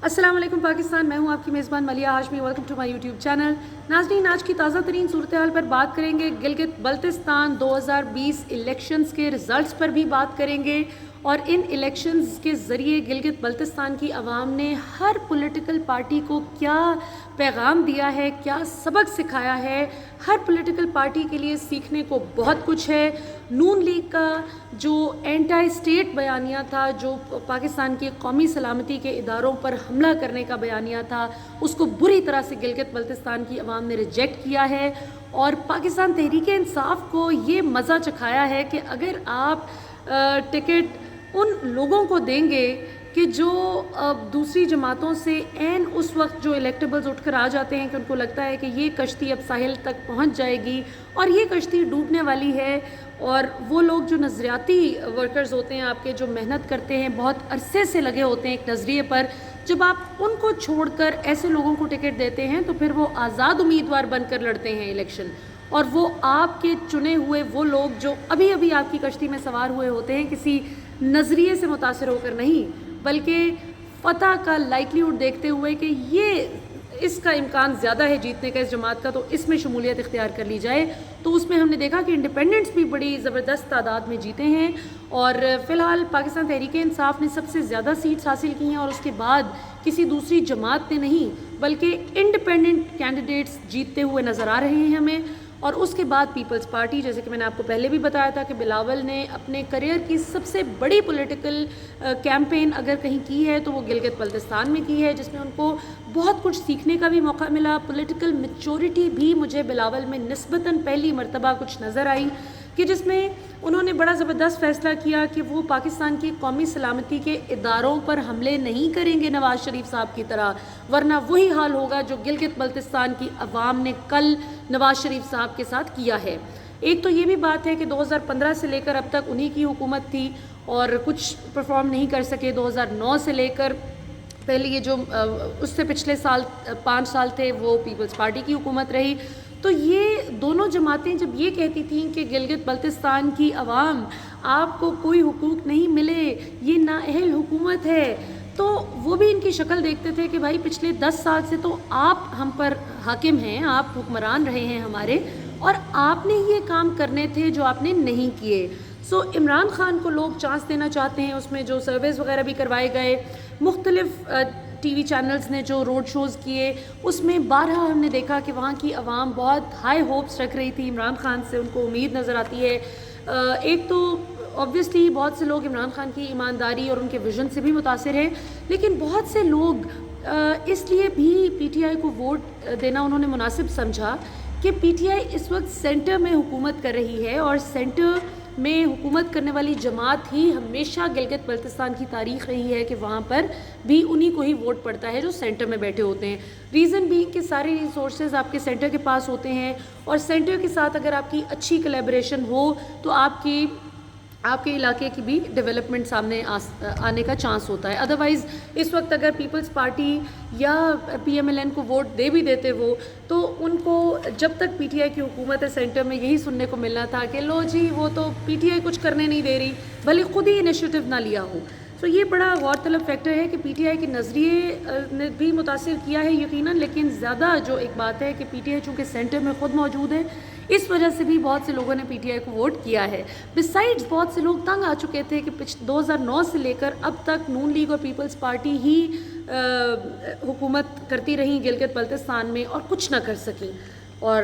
السلام علیکم پاکستان، میں ہوں آپ کی میزبان Malia Hashmi. Welcome to my YouTube channel. ناظرین، آج کی تازہ ترین صورتحال پر بات کریں گے. گلگت بلتستان 2020 الیکشنز کے رزلٹس پر بھی بات کریں گے اور ان الیکشنز کے ذریعے گلگت بلتستان کی عوام نے ہر پولیٹیکل پارٹی کو کیا پیغام دیا ہے، کیا سبق سکھایا ہے. ہر پولیٹیکل پارٹی کے لیے سیکھنے کو بہت کچھ ہے. نون لیگ کا جو اینٹی اسٹیٹ بیانیہ تھا، جو پاکستان کی قومی سلامتی کے اداروں پر حملہ کرنے کا بیانیہ تھا، اس کو بری طرح سے گلگت بلتستان کی عوام نے ریجیکٹ کیا ہے. اور پاکستان تحریک انصاف کو یہ مزہ چکھایا ہے کہ اگر آپ ٹکٹ ان لوگوں کو دیں گے کہ جو دوسری جماعتوں سے عین اس وقت جو الیکٹیبلز اٹھ کر آ جاتے ہیں کہ ان کو لگتا ہے کہ یہ کشتی اب ساحل تک پہنچ جائے گی اور یہ کشتی ڈوبنے والی ہے، اور وہ لوگ جو نظریاتی ورکرز ہوتے ہیں آپ کے، جو محنت کرتے ہیں، بہت عرصے سے لگے ہوتے ہیں ایک نظریے پر، جب آپ ان کو چھوڑ کر ایسے لوگوں کو ٹکٹ دیتے ہیں تو پھر وہ آزاد امیدوار بن کر لڑتے ہیں الیکشن، اور وہ آپ کے چنے ہوئے وہ لوگ جو ابھی ابھی آپ کی کشتی میں سوار ہوئے ہوتے ہیں، کسی نظریے سے متاثر ہو کر نہیں بلکہ فتح کا لائکلیہوڈ دیکھتے ہوئے کہ یہ اس کا امکان زیادہ ہے جیتنے کا اس جماعت کا، تو اس میں شمولیت اختیار کر لی جائے. تو اس میں ہم نے دیکھا کہ انڈیپینڈنٹس بھی بڑی زبردست تعداد میں جیتے ہیں، اور فی الحال پاکستان تحریک انصاف نے سب سے زیادہ سیٹس حاصل کی ہیں، اور اس کے بعد کسی دوسری جماعت نے نہیں بلکہ انڈیپینڈنٹ کینڈیڈیٹس جیتتے ہوئے نظر آ رہے ہیں ہمیں. اور اس کے بعد پیپلز پارٹی، جیسے کہ میں نے آپ کو پہلے بھی بتایا تھا کہ بلاول نے اپنے کریئر کی سب سے بڑی پولیٹیکل کیمپین اگر کہیں کی ہے تو وہ گلگت بلتستان میں کی ہے، جس میں ان کو بہت کچھ سیکھنے کا بھی موقع ملا. پولیٹیکل میچورٹی بھی مجھے بلاول میں نسبتاً پہلی مرتبہ کچھ نظر آئی کہ جس میں انہوں نے بڑا زبردست فیصلہ کیا کہ وہ پاکستان کی قومی سلامتی کے اداروں پر حملے نہیں کریں گے نواز شریف صاحب کی طرح، ورنہ وہی حال ہوگا جو گلگت بلتستان کی عوام نے کل نواز شریف صاحب کے ساتھ کیا ہے. ایک تو یہ بھی بات ہے کہ 2015 سے لے کر اب تک انہی کی حکومت تھی اور کچھ پرفارم نہیں کر سکے. 2009 سے لے کر پہلے یہ جو اس سے پچھلے سال 5 سال تھے وہ پیپلز پارٹی کی حکومت رہی. تو یہ دونوں جماعتیں جب یہ کہتی تھیں کہ گلگت بلتستان کی عوام آپ کو کوئی حقوق نہیں ملے، یہ نااہل حکومت ہے، تو وہ بھی ان کی شکل دیکھتے تھے کہ بھائی پچھلے 10 سال سے تو آپ ہم پر حاکم ہیں، آپ حکمران رہے ہیں ہمارے، اور آپ نے یہ کام کرنے تھے جو آپ نے نہیں کیے. سو عمران خان کو لوگ چانس دینا چاہتے ہیں. اس میں جو سرویز وغیرہ بھی کروائے گئے، مختلف ٹی وی چینلز نے جو روڈ شوز کیے، اس میں بارہا ہم نے دیکھا کہ وہاں کی عوام بہت ہائی ہوپس رکھ رہی تھی عمران خان سے، ان کو امید نظر آتی ہے. ایک تو آبویسلی بہت سے لوگ عمران خان کی ایمانداری اور ان کے ویژن سے بھی متاثر ہیں، لیکن بہت سے لوگ اس لیے بھی پی ٹی آئی کو ووٹ دینا انہوں نے مناسب سمجھا کہ پی ٹی آئی اس وقت سینٹر میں حکومت کر رہی ہے، اور سینٹر میں حکومت کرنے والی جماعت ہی ہمیشہ گلگت بلتستان کی تاریخ رہی ہے کہ وہاں پر بھی انہی کو ہی ووٹ پڑتا ہے جو سینٹر میں بیٹھے ہوتے ہیں. ریزن بھی کہ سارے ریسورسز آپ کے سینٹر کے پاس ہوتے ہیں، اور سینٹر کے ساتھ اگر آپ کی اچھی کولیبریشن ہو تو آپ کے علاقے کی بھی ڈیولپمنٹ سامنے آنے کا چانس ہوتا ہے. ادروائز اس وقت اگر پیپلز پارٹی یا پی ایم ایل این کو ووٹ دے بھی دیتے وہ، تو ان کو جب تک پی ٹی آئی کی حکومت ہے سینٹر میں یہی سننے کو ملنا تھا کہ لو جی وہ تو پی ٹی آئی کچھ کرنے نہیں دے رہی بھلے خود ہی انیشیٹو نہ لیا ہو. تو یہ بڑا غور طلب فیکٹر ہے کہ پی ٹی آئی کے نظریے نے بھی متاثر کیا ہے یقیناً، لیکن زیادہ جو ایک بات ہے کہ پی ٹی آئی چونکہ سینٹر میں خود موجود ہے، اس وجہ سے بھی بہت سے لوگوں نے پی ٹی آئی کو ووٹ کیا ہے. بسائڈز بہت سے لوگ تنگ آ چکے تھے کہ 2009 سے لے کر اب تک نون لیگ اور پیپلز پارٹی ہی حکومت کرتی رہیں گلگت بلتستان میں اور کچھ نہ کر سکیں. اور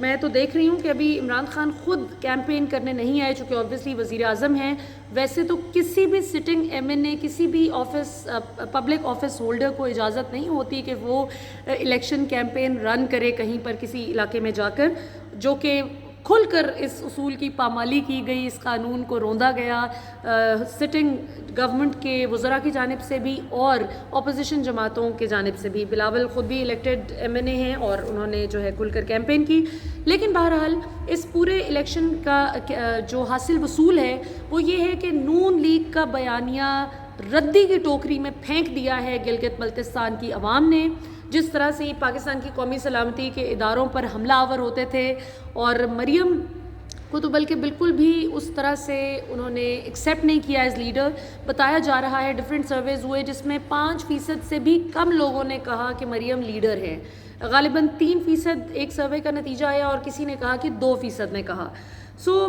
میں تو دیکھ رہی ہوں کہ ابھی عمران خان خود کیمپین کرنے نہیں آئے، چونکہ آبویسلی وزیر اعظم ہیں. ویسے تو کسی بھی سٹنگ ایم این اے، کسی بھی پبلک آفس ہولڈر کو اجازت نہیں ہوتی کہ وہ الیکشن کیمپین رن کرے کہیں پر کسی علاقے میں جا کر، جو کہ کھل کر اس اصول کی پامالی کی گئی، اس قانون کو روندا گیا سٹنگ گورنمنٹ کے وزراء کی جانب سے بھی اور اپوزیشن جماعتوں کے جانب سے بھی. بلاول خود بھی الیکٹڈ ایم این اے ہیں اور انہوں نے جو ہے کھل کر کیمپین کی. لیکن بہرحال اس پورے الیکشن کا جو حاصل وصول ہے وہ یہ ہے کہ نون لیگ کا بیانیہ ردی کی ٹوکری میں پھینک دیا ہے گلگت بلتستان کی عوام نے. جس طرح سے پاکستان کی قومی سلامتی کے اداروں پر حملہ آور ہوتے تھے اور مریم کو تو بلکہ بالکل بھی اس طرح سے انہوں نے ایکسیپٹ نہیں کیا ایز لیڈر. بتایا جا رہا ہے ڈفرینٹ سرویز ہوئے جس میں 5% سے بھی کم لوگوں نے کہا کہ مریم لیڈر ہے. غالباً 3% ایک سروے کا نتیجہ آیا اور کسی نے کہا کہ 2% نے کہا. سو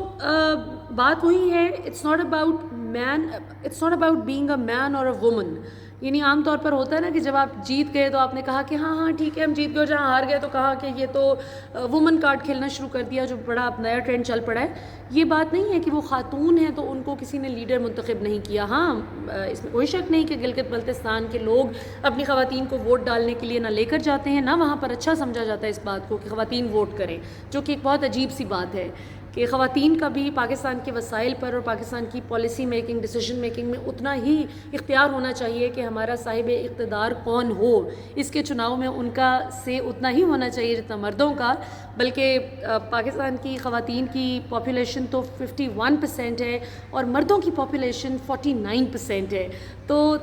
بات وہی ہے, it's not about being a man اور اے وومن. یعنی عام طور پر ہوتا ہے نا کہ جب آپ جیت گئے تو آپ نے کہا کہ ہاں ٹھیک ہے ہم جیت گئے, اور جہاں ہار گئے تو کہا کہ یہ تو وومن کارڈ کھیلنا شروع کر دیا, جو بڑا اب نیا ٹرینڈ چل پڑا ہے. یہ بات نہیں ہے کہ وہ خاتون ہیں تو ان کو کسی نے لیڈر منتخب نہیں کیا. ہاں اس میں کوئی شک نہیں کہ گلگت بلتستان کے لوگ اپنی خواتین کو ووٹ ڈالنے کے لیے نہ لے کر جاتے ہیں, نہ وہاں پر اچھا سمجھا جاتا ہے اس بات کو کہ خواتین ووٹ کریں, جو کہ ایک بہت عجیب سی بات ہے کہ خواتین کا بھی پاکستان کے وسائل پر اور پاکستان کی پالیسی میکنگ, ڈیسیجن میکنگ میں اتنا ہی اختیار ہونا چاہیے کہ ہمارا صاحب اقتدار کون ہو, اس کے چناؤ میں ان کا سے اتنا ہی ہونا چاہیے جتنا مردوں کا. بلکہ پاکستان کی خواتین کی پاپولیشن تو 51% ہے اور مردوں کی پاپولیشن 49% ہے. تو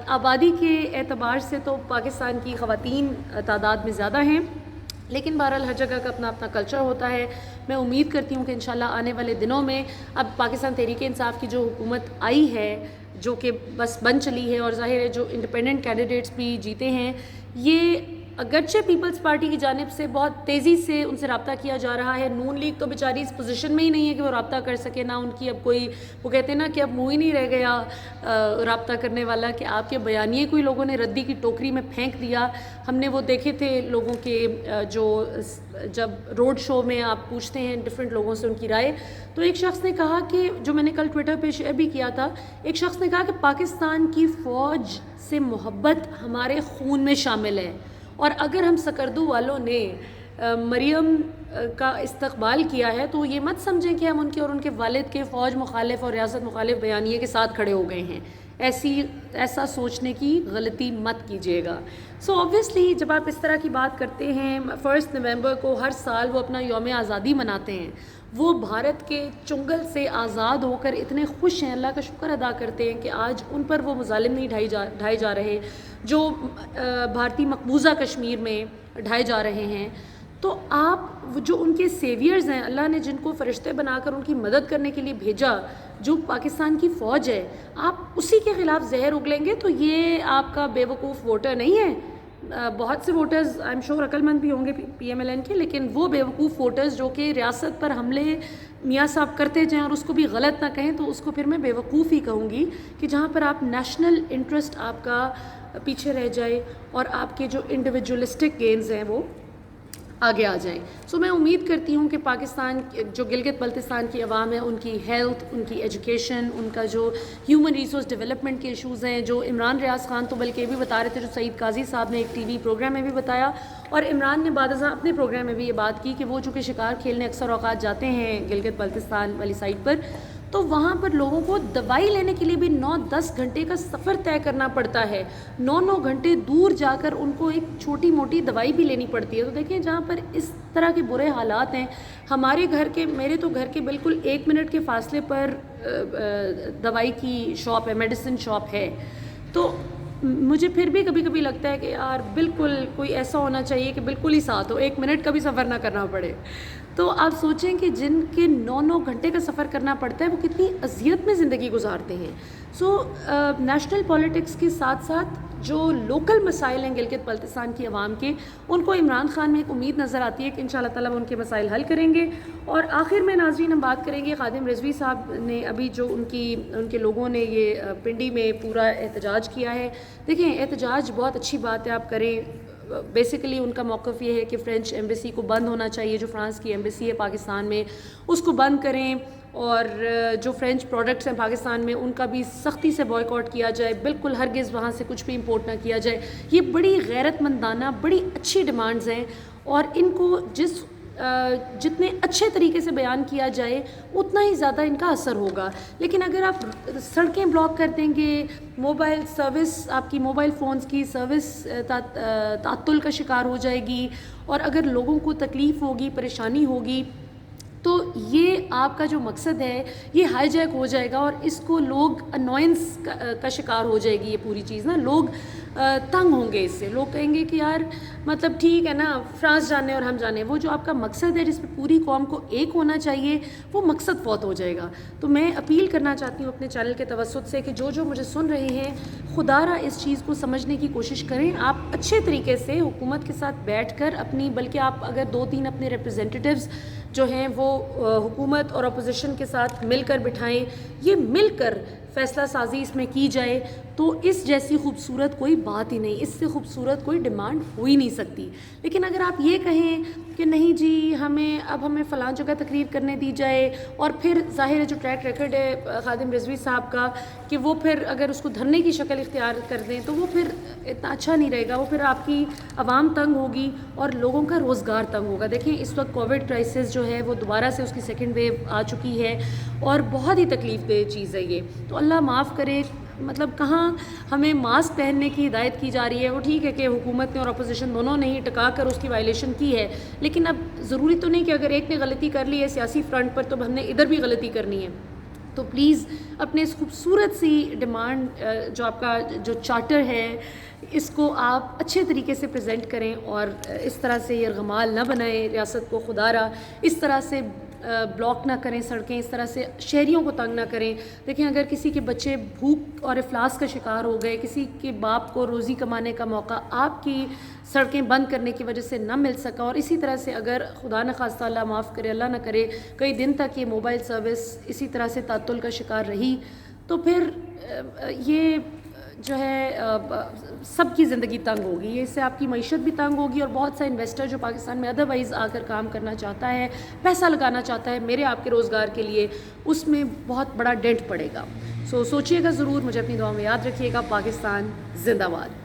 آبادی کے اعتبار سے تو پاکستان کی خواتین تعداد میں زیادہ ہیں, لیکن بہرحال ہر جگہ کا اپنا اپنا کلچر ہوتا ہے. میں امید کرتی ہوں کہ انشاءاللہ آنے والے دنوں میں اب پاکستان تحریک انصاف کی جو حکومت آئی ہے, جو کہ بس بن چلی ہے, اور ظاہر ہے جو انڈیپینڈنٹ کینڈیڈیٹس بھی جیتے ہیں, یہ اگرچہ پیپلز پارٹی کی جانب سے بہت تیزی سے ان سے رابطہ کیا جا رہا ہے. نون لیگ تو بیچاری اس پوزیشن میں ہی نہیں ہے کہ وہ رابطہ کر سکے, نہ ان کی اب کوئی, وہ کہتے ہیں نا کہ اب منہ ہی نہیں رہ گیا رابطہ کرنے والا, کہ آپ کے بیانیے کوئی لوگوں نے ردی کی ٹوکری میں پھینک دیا. ہم نے وہ دیکھے تھے لوگوں کے جو جب روڈ شو میں آپ پوچھتے ہیں ڈفرینٹ لوگوں سے ان کی رائے, تو ایک شخص نے کہا کہ, جو میں نے کل ٹویٹر پہ شیئر بھی کیا تھا, ایک شخص نے کہا کہ پاکستان کی فوج سے محبت ہمارے خون میں شامل ہے, اور اگر ہم سکردو والوں نے مریم کا استقبال کیا ہے تو یہ مت سمجھیں کہ ہم ان کے اور ان کے والد کے فوج مخالف اور ریاست مخالف بیانیے کے ساتھ کھڑے ہو گئے ہیں. ایسا سوچنے کی غلطی مت کیجیے گا. سو آبویسلی جب آپ اس طرح کی بات کرتے ہیں, 1 نومبر کو ہر سال وہ اپنا یوم آزادی مناتے ہیں, وہ بھارت کے چنگل سے آزاد ہو کر اتنے خوش ہیں, اللہ کا شکر ادا کرتے ہیں کہ آج ان پر وہ مظالم نہیں ڈھائے جا رہے جو بھارتی مقبوضہ کشمیر میں ڈھائے جا رہے ہیں. تو آپ جو ان کے سیویئرز ہیں, اللہ نے جن کو فرشتے بنا کر ان کی مدد کرنے کے لیے بھیجا, جو پاکستان کی فوج ہے, آپ اسی کے خلاف زہر اگلیں گے تو یہ آپ کا بے وقوف ووٹر نہیں ہے. بہت سے ووٹرز آئی ایم شور عقل مند بھی ہوں گے پی ایم ایل این کے, لیکن وہ بے وقوف ووٹرز جو کہ ریاست پر حملے میاں صاحب کرتے جائیں اور اس کو بھی غلط نہ کہیں, تو اس کو پھر میں بے وقوف ہی کہوں گی, کہ جہاں پر آپ نیشنل انٹرسٹ آپ کا پیچھے رہ جائے اور آپ کے جو انڈیویجولسٹک گینز ہیں وہ آگے آ جائیں. سو میں امید کرتی ہوں کہ پاکستان جو گلگت بلتستان کی عوام ہے, ان کی ہیلتھ, ان کی ایجوکیشن, ان کا جو ہیومن ریسورس ڈیولپمنٹ کے ایشوز ہیں, جو عمران ریاض خان تو بلکہ یہ بھی بتا رہے تھے, جو سعید قاضی صاحب نے ایک ٹی وی پروگرام میں بھی بتایا, اور عمران نے بعد ازاں اپنے پروگرام میں بھی یہ بات کی کہ وہ چونکہ شکار کھیلنے اکثر اوقات جاتے ہیں گلگت بلتستان والی سائٹ پر, تو وہاں پر لوگوں کو دوائی لینے کے لیے بھی 9-10 گھنٹے کا سفر طے کرنا پڑتا ہے. 9 گھنٹے دور جا کر ان کو ایک چھوٹی موٹی دوائی بھی لینی پڑتی ہے. تو دیکھیں جہاں پر اس طرح کے برے حالات ہیں, ہمارے گھر کے, میرے تو گھر کے بالکل 1 منٹ کے فاصلے پر دوائی کی شاپ ہے, میڈیسن شاپ ہے. تو مجھے پھر بھی کبھی کبھی لگتا ہے کہ یار بالکل کوئی ایسا ہونا چاہیے کہ بالکل ہی ساتھ ہو, 1 منٹ کا بھی سفر نہ کرنا پڑے. تو آپ سوچیں کہ جن کے 9 گھنٹے کا سفر کرنا پڑتا ہے وہ کتنی اذیت میں زندگی گزارتے ہیں. سو نیشنل پولیٹکس کے ساتھ ساتھ جو لوکل مسائل ہیں گلگت بلتستان کی عوام کے, ان کو عمران خان میں ایک امید نظر آتی ہے کہ انشاءاللہ تعالیٰ وہ ان کے مسائل حل کریں گے. اور آخر میں ناظرین ہم بات کریں گے خادم رضوی صاحب نے ابھی جو ان کے لوگوں نے یہ پنڈی میں پورا احتجاج کیا ہے. دیکھیں احتجاج بہت اچھی بات ہے, آپ کریں. بیسیکلی ان کا موقف یہ ہے کہ فرینچ ایمبیسی کو بند ہونا چاہیے, جو فرانس کی ایمبیسی ہے پاکستان میں اس کو بند کریں, اور جو فرینچ پروڈکٹس ہیں پاکستان میں ان کا بھی سختی سے بوائیکاٹ کیا جائے, بالکل ہرگز وہاں سے کچھ بھی امپورٹ نہ کیا جائے. یہ بڑی غیرت مندانہ, بڑی اچھی ڈیمانڈز ہیں, اور ان کو جتنے اچھے طریقے سے بیان کیا جائے اتنا ہی زیادہ ان کا اثر ہوگا. لیکن اگر آپ سڑکیں بلاک کر دیں گے, موبائل سروس, آپ کی موبائل فونز کی سروس تعطل کا شکار ہو جائے گی, اور اگر لوگوں کو تکلیف ہوگی, پریشانی ہوگی, تو یہ آپ کا جو مقصد ہے یہ ہائی جیک ہو جائے گا اور اس کو لوگ انوائنس کا شکار ہو جائے گی یہ پوری چیز نا. لوگ تنگ ہوں گے اس سے. لوگ کہیں گے کہ یار مطلب ٹھیک ہے نا فرانس جانے اور ہم جانے, وہ جو آپ کا مقصد ہے جس پہ پوری قوم کو ایک ہونا چاہیے وہ مقصد فوت ہو جائے گا. تو میں اپیل کرنا چاہتی ہوں اپنے چینل کے توسط سے کہ جو مجھے سن رہے ہیں خدا را اس چیز کو سمجھنے کی کوشش کریں. آپ اچھے طریقے سے حکومت کے ساتھ بیٹھ کر اپنی, بلکہ آپ اگر 2-3 اپنے ریپرزینٹیوز جو ہیں وہ حکومت اور اپوزیشن کے ساتھ مل کر بٹھائیں, یہ مل کر فیصلہ سازی اس میں کی جائے تو اس جیسی خوبصورت کوئی بات ہی نہیں, اس سے خوبصورت کوئی ڈیمانڈ ہو ہی نہیں سکتی. لیکن اگر آپ یہ کہیں کہ نہیں جی ہمیں فلاں جگہ تقریر کرنے دی جائے, اور پھر ظاہر ہے جو ٹریک ریکرڈ ہے خادم رضوی صاحب کا کہ وہ پھر اگر اس کو دھرنے کی شکل اختیار کر دیں تو وہ پھر اتنا اچھا نہیں رہے گا. وہ پھر آپ کی عوام تنگ ہوگی اور لوگوں کا روزگار تنگ ہوگا. دیکھیں اس وقت کووڈ کرائسس جو ہے وہ دوبارہ سے اس کی سیکنڈ ویو آ چکی ہے اور بہت ہی تکلیف دہ چیز ہے یہ. تو اللہ معاف کرے, مطلب کہاں ہمیں ماسک پہننے کی ہدایت کی جا رہی ہے. وہ ٹھیک ہے کہ حکومت نے اور اپوزیشن دونوں نے ہی ٹکا کر اس کی وائلیشن کی ہے, لیکن اب ضروری تو نہیں کہ اگر ایک نے غلطی کر لی ہے سیاسی فرنٹ پر تو ہم نے ادھر بھی غلطی کرنی ہے. تو پلیز اپنے اس خوبصورت سی ڈیمانڈ جو آپ کا جو چارٹر ہے اس کو آپ اچھے طریقے سے پریزنٹ کریں اور اس طرح سے یرغمال نہ بنائیں ریاست کو. خدا را اس طرح سے بلاک نہ کریں سڑکیں, اس طرح سے شہریوں کو تنگ نہ کریں. دیکھیں اگر کسی کے بچے بھوک اور افلاس کا شکار ہو گئے, کسی کے باپ کو روزی کمانے کا موقع آپ کی سڑکیں بند کرنے کی وجہ سے نہ مل سکا, اور اسی طرح سے اگر خدا نخواستہ اللہ معاف کرے اللہ نہ کرے کئی دن تک یہ موبائل سروس اسی طرح سے تعطل کا شکار رہی, تو پھر یہ جو ہے سب کی زندگی تنگ ہوگی. اس سے آپ کی معیشت بھی تنگ ہوگی اور بہت سا انویسٹر جو پاکستان میں ادروائز آ کر کام کرنا چاہتا ہے, پیسہ لگانا چاہتا ہے میرے آپ کے روزگار کے لیے, اس میں بہت بڑا ڈینٹ پڑے گا. سوچئے گا ضرور, مجھے اپنی دعا میں یاد رکھیے گا. پاکستان زندہ باد.